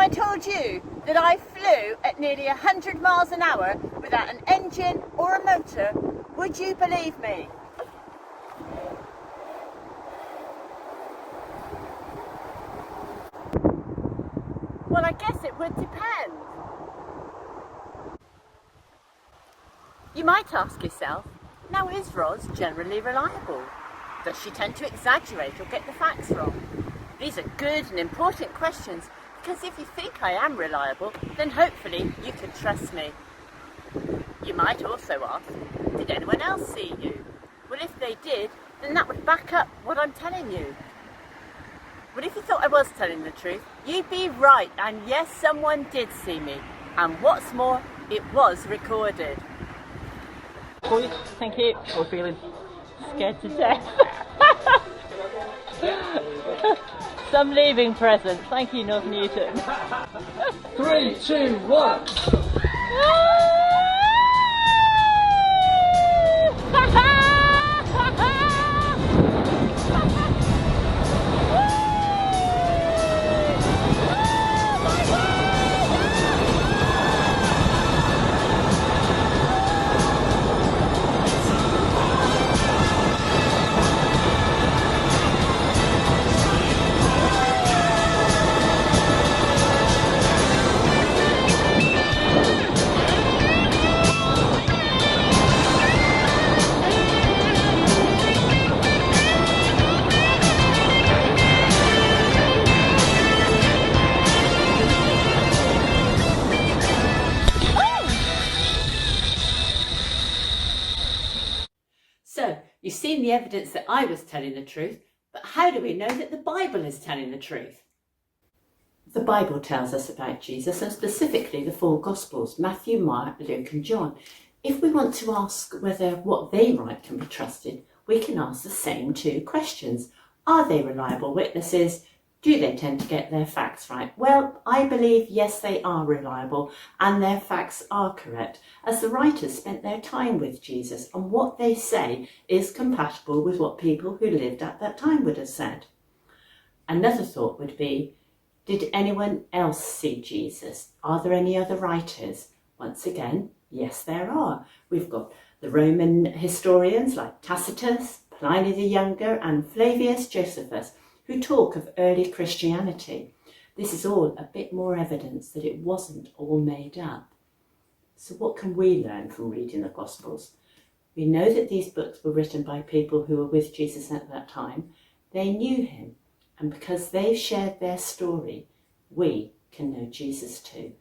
I told you that I flew at nearly 100 miles an hour without an engine or a motor, would you believe me? Well, I guess it would depend. You might ask yourself, now is Ros generally reliable? Does she tend to exaggerate or get the facts wrong? These are good and important questions, because if you think I am reliable, then hopefully you can trust me. You might also ask, did anyone else see you? Well, if they did, then that would back up what I'm telling you. Well, if you thought I was telling the truth, you'd be right, and yes, someone did see me. And what's more, it was recorded. Boys, thank you. How are you feeling? Scared to death. Some leaving present. Thank you, North Newton. 3, 2, 1. So, you've seen the evidence that I was telling the truth, but how do we know that the Bible is telling the truth? The Bible tells us about Jesus, and specifically the four Gospels, Matthew, Mark, Luke and John. If we want to ask whether what they write can be trusted, we can ask the same two questions. Are they reliable witnesses? Do they tend to get their facts right? Well, I believe yes, they are reliable and their facts are correct, as the writers spent their time with Jesus and what they say is compatible with what people who lived at that time would have said. Another thought would be, did anyone else see Jesus? Are there any other writers? Once again, yes, there are. We've got the Roman historians like Tacitus, Pliny the Younger and Flavius Josephus, who talk of early Christianity. This is all a bit more evidence that it wasn't all made up. So what can we learn from reading the Gospels? We know that these books were written by people who were with Jesus at that time. They knew him, and because they've shared their story, we can know Jesus too.